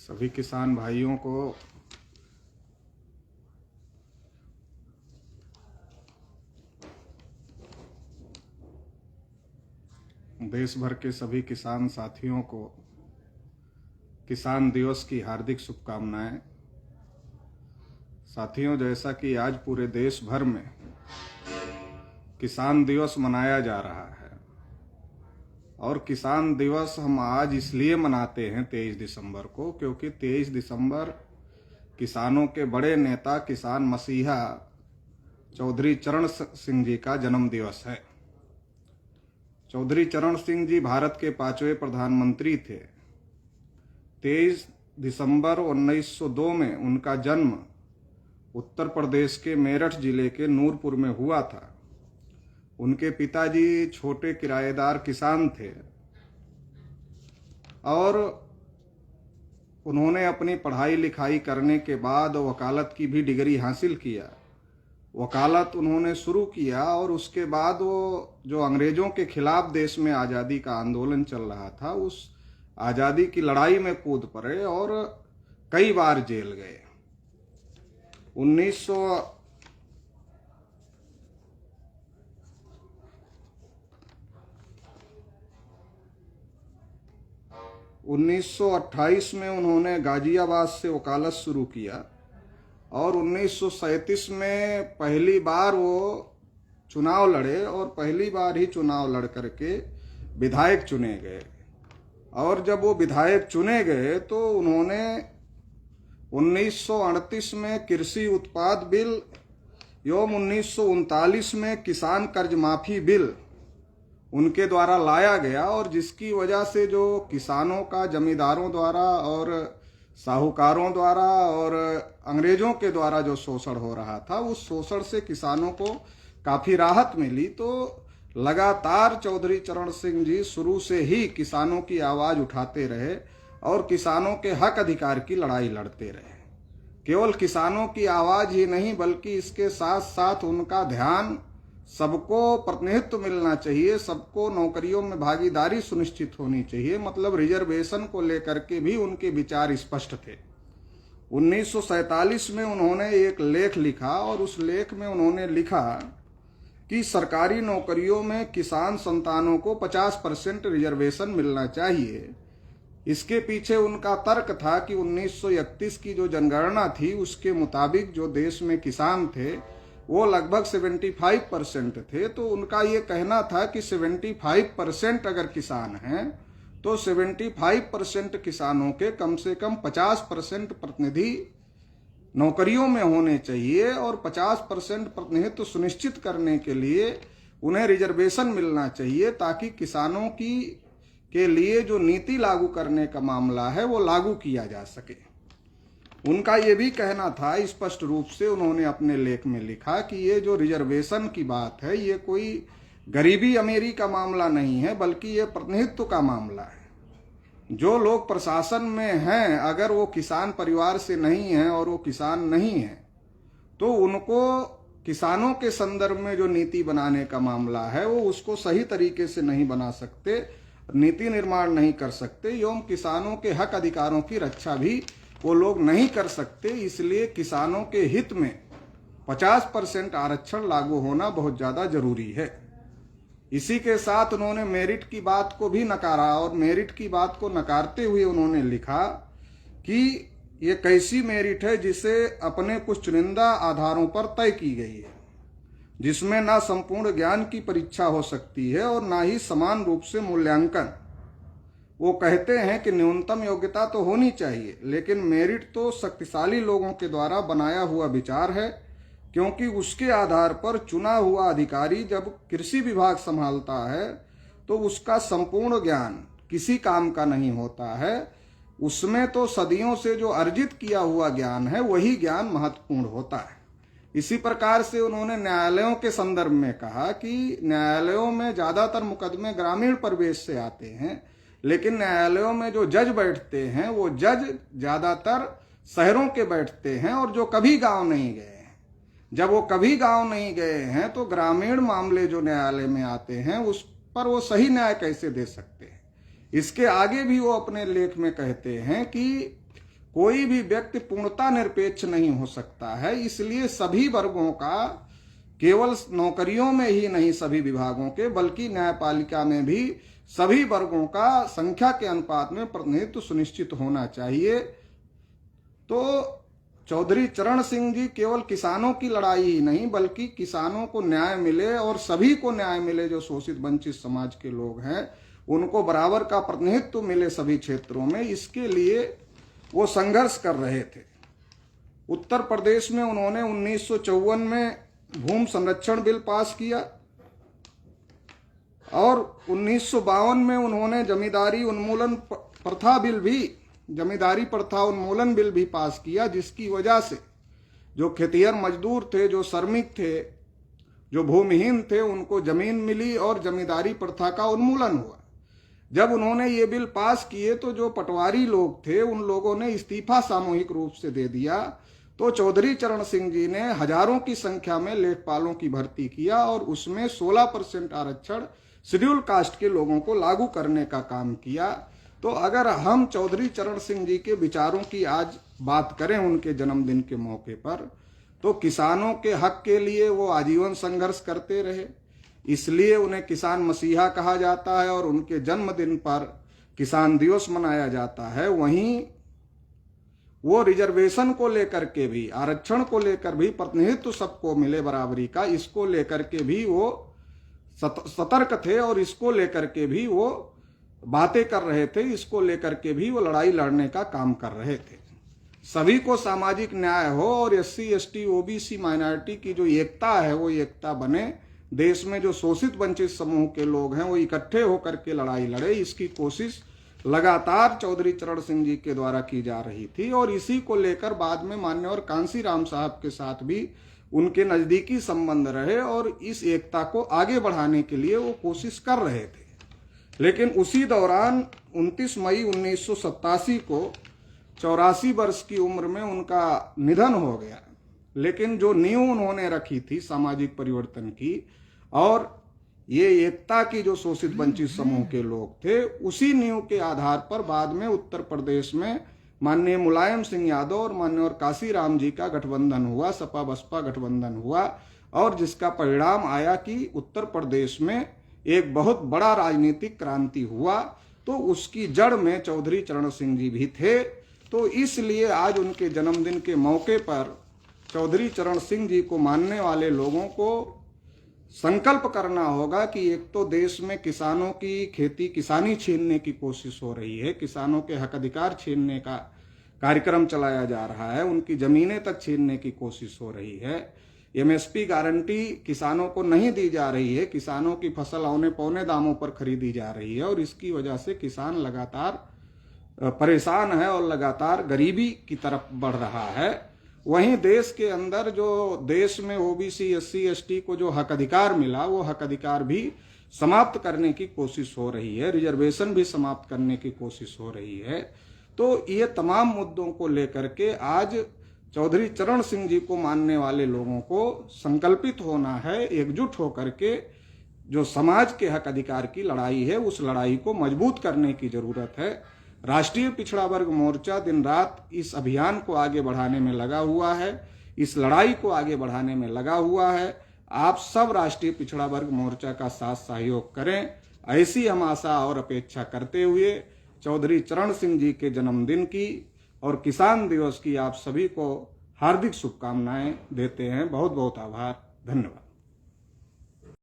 सभी किसान भाइयों को देश भर के सभी किसान साथियों को किसान दिवस की हार्दिक शुभकामनाएं। साथियों, जैसा कि आज पूरे देश भर में किसान दिवस मनाया जा रहा है और किसान दिवस हम आज इसलिए मनाते हैं 23 दिसंबर को, क्योंकि 23 दिसंबर किसानों के बड़े नेता किसान मसीहा चौधरी चरण सिंह जी का जन्म दिवस है। चौधरी चरण सिंह जी भारत के 5वें प्रधानमंत्री थे। 23 दिसंबर 1902 में उनका जन्म उत्तर प्रदेश के मेरठ जिले के नूरपुर में हुआ था। उनके पिताजी छोटे किराएदार किसान थे और उन्होंने अपनी पढ़ाई लिखाई करने के बाद वकालत की भी डिग्री हासिल किया। वकालत उन्होंने शुरू किया और उसके बाद वो जो अंग्रेजों के खिलाफ देश में आज़ादी का आंदोलन चल रहा था, उस आज़ादी की लड़ाई में कूद पड़े और कई बार जेल गए। 1928 में उन्होंने गाजियाबाद से वकालत शुरू किया और 1937 में पहली बार वो चुनाव लड़े और पहली बार ही चुनाव लड़ करके विधायक चुने गए। और जब वो विधायक चुने गए तो उन्होंने 1938 में कृषि उत्पाद बिल एवं 1939 में किसान कर्ज माफी बिल उनके द्वारा लाया गया, और जिसकी वजह से जो किसानों का जमींदारों द्वारा और साहूकारों द्वारा और अंग्रेजों के द्वारा जो शोषण हो रहा था, उस शोषण से किसानों को काफ़ी राहत मिली। तो लगातार चौधरी चरण सिंह जी शुरू से ही किसानों की आवाज़ उठाते रहे और किसानों के हक अधिकार की लड़ाई लड़ते रहे। केवल किसानों की आवाज़ ही नहीं, बल्कि इसके साथ साथ उनका ध्यान सबको प्रतिनिधित्व मिलना चाहिए, सबको नौकरियों में भागीदारी सुनिश्चित होनी चाहिए, मतलब रिजर्वेशन को लेकर के भी उनके विचार स्पष्ट थे। 1947 में उन्होंने एक लेख लिखा और उस लेख में उन्होंने लिखा कि सरकारी नौकरियों में किसान संतानों को 50% रिजर्वेशन मिलना चाहिए। इसके पीछे उनका तर्क था कि 1931 की जो जनगणना थी उसके मुताबिक जो देश में किसान थे वो लगभग 75% थे। तो उनका ये कहना था कि 75% अगर किसान हैं तो 75% किसानों के कम से कम 50% प्रतिनिधि नौकरियों में होने चाहिए और 50% प्रतिनिधित्व सुनिश्चित करने के लिए उन्हें रिजर्वेशन मिलना चाहिए, ताकि किसानों के लिए जो नीति लागू करने का मामला है वो लागू किया जा सके। उनका ये भी कहना था, स्पष्ट रूप से उन्होंने अपने लेख में लिखा कि ये जो रिजर्वेशन की बात है ये कोई गरीबी अमीरी का मामला नहीं है, बल्कि ये प्रतिनिधित्व का मामला है। जो लोग प्रशासन में हैं, अगर वो किसान परिवार से नहीं हैं और वो किसान नहीं हैं, तो उनको किसानों के संदर्भ में जो नीति बनाने का मामला है वो उसको सही तरीके से नहीं बना सकते, नीति निर्माण नहीं कर सकते, एवं किसानों के हक अधिकारों की रक्षा भी वो लोग नहीं कर सकते। इसलिए किसानों के हित में 50% आरक्षण लागू होना बहुत ज़्यादा जरूरी है। इसी के साथ उन्होंने मेरिट की बात को भी नकारा और मेरिट की बात को नकारते हुए उन्होंने लिखा कि ये कैसी मेरिट है जिसे अपने कुछ चुनिंदा आधारों पर तय की गई है, जिसमें ना संपूर्ण ज्ञान की परीक्षा हो सकती है और ना ही समान रूप से मूल्यांकन। वो कहते हैं कि न्यूनतम योग्यता तो होनी चाहिए, लेकिन मेरिट तो शक्तिशाली लोगों के द्वारा बनाया हुआ विचार है, क्योंकि उसके आधार पर चुना हुआ अधिकारी जब कृषि विभाग संभालता है तो उसका संपूर्ण ज्ञान किसी काम का नहीं होता है। उसमें तो सदियों से जो अर्जित किया हुआ ज्ञान है वही ज्ञान महत्वपूर्ण होता है। इसी प्रकार से उन्होंने न्यायालयों के संदर्भ में कहा कि न्यायालयों में ज़्यादातर मुकदमे ग्रामीण परिवेश से आते हैं, लेकिन न्यायालयों में जो जज बैठते हैं वो जज ज़्यादातर शहरों के बैठते हैं और जो कभी गांव नहीं गए हैं। जब वो कभी गांव नहीं गए हैं तो ग्रामीण मामले जो न्यायालय में आते हैं उस पर वो सही न्याय कैसे दे सकते हैं। इसके आगे भी वो अपने लेख में कहते हैं कि कोई भी व्यक्ति पूर्णता निरपेक्ष नहीं हो सकता है। इसलिए सभी वर्गों का, केवल नौकरियों में ही नहीं सभी विभागों के, बल्कि न्यायपालिका में भी सभी वर्गों का संख्या के अनुपात में प्रतिनिधित्व सुनिश्चित होना चाहिए। तो चौधरी चरण सिंह जी केवल किसानों की लड़ाई ही नहीं, बल्कि किसानों को न्याय मिले और सभी को न्याय मिले, जो शोषित वंचित समाज के लोग हैं उनको बराबर का प्रतिनिधित्व मिले सभी क्षेत्रों में, इसके लिए वो संघर्ष कर रहे थे। उत्तर प्रदेश में उन्होंने 1954 में भूमि संरक्षण बिल पास किया और 1952 में उन्होंने जमींदारी प्रथा उन्मूलन बिल भी पास किया, जिसकी वजह से जो खेतिहर मजदूर थे, जो श्रमिक थे, जो भूमिहीन थे, उनको जमीन मिली और जमींदारी प्रथा का उन्मूलन हुआ। जब उन्होंने ये बिल पास किए तो जो पटवारी लोग थे उन लोगों ने इस्तीफा सामूहिक रूप से दे दिया। तो चौधरी चरण सिंह जी ने हजारों की संख्या में लेखपालों की भर्ती किया और उसमें 16% आरक्षण शेड्यूल कास्ट के लोगों को लागू करने का काम किया। तो अगर हम चौधरी चरण सिंह जी के विचारों की आज बात करें उनके जन्मदिन के मौके पर, तो किसानों के हक के लिए वो आजीवन संघर्ष करते रहे, इसलिए उन्हें किसान मसीहा कहा जाता है और उनके जन्मदिन पर किसान दिवस मनाया जाता है। वहीं वो रिजर्वेशन को लेकर के भी, आरक्षण को लेकर भी, प्रतिनिधित्व सबको मिले बराबरी का, इसको लेकर के भी वो सतर्क थे और इसको लेकर के भी वो बातें कर रहे थे, इसको लेकर के भी वो लड़ाई लड़ने का काम कर रहे थे। सभी को सामाजिक न्याय हो और SC ST OBC माइनॉरिटी की जो एकता है वो एकता बने, देश में जो शोषित वंचित समूह के लोग हैं वो इकट्ठे होकर के लड़ाई लड़े, इसकी कोशिश लगातार चौधरी चरण सिंह जी के द्वारा की जा रही थी। और इसी को लेकर बाद में मान्यवर कांशीराम साहब के साथ भी उनके नजदीकी संबंध रहे और इस एकता को आगे बढ़ाने के लिए वो कोशिश कर रहे थे। लेकिन उसी दौरान 29 मई 1987 को 84 वर्ष की उम्र में उनका निधन हो गया। लेकिन जो नींव उन्होंने रखी थी सामाजिक परिवर्तन की और ये एकता की, जो शोषित वंचित समूह के लोग थे, उसी नींव के आधार पर बाद में उत्तर प्रदेश में माननीय मुलायम सिंह यादव और माननीय कांशीराम जी का गठबंधन हुआ, सपा बसपा गठबंधन हुआ, और जिसका परिणाम आया कि उत्तर प्रदेश में एक बहुत बड़ा राजनीतिक क्रांति हुआ। तो उसकी जड़ में चौधरी चरण सिंह जी भी थे। तो इसलिए आज उनके जन्मदिन के मौके पर चौधरी चरण सिंह जी को मानने वाले लोगों को संकल्प करना होगा कि एक तो देश में किसानों की खेती किसानी छीनने की कोशिश हो रही है, किसानों के हक अधिकार छीनने का कार्यक्रम चलाया जा रहा है, उनकी जमीनें तक छीनने की कोशिश हो रही है, MSP गारंटी किसानों को नहीं दी जा रही है, किसानों की फसल औने पौने दामों पर खरीदी जा रही है और इसकी वजह से किसान लगातार परेशान है और लगातार गरीबी की तरफ बढ़ रहा है। वहीं देश के अंदर जो देश में OBC SC ST को जो हक अधिकार मिला वो हक अधिकार भी समाप्त करने की कोशिश हो रही है, रिजर्वेशन भी समाप्त करने की कोशिश हो रही है। तो ये तमाम मुद्दों को लेकर के आज चौधरी चरण सिंह जी को मानने वाले लोगों को संकल्पित होना है, एकजुट होकर के जो समाज के हक अधिकार की लड़ाई है उस लड़ाई को मजबूत करने की जरूरत है। राष्ट्रीय पिछड़ा वर्ग मोर्चा दिन रात इस अभियान को आगे बढ़ाने में लगा हुआ है, इस लड़ाई को आगे बढ़ाने में लगा हुआ है। आप सब राष्ट्रीय पिछड़ा वर्ग मोर्चा का साथ सहयोग करें, ऐसी हम आशा और अपेक्षा करते हुए चौधरी चरण सिंह जी के जन्मदिन की और किसान दिवस की आप सभी को हार्दिक शुभकामनाएं देते हैं। बहुत बहुत आभार, धन्यवाद।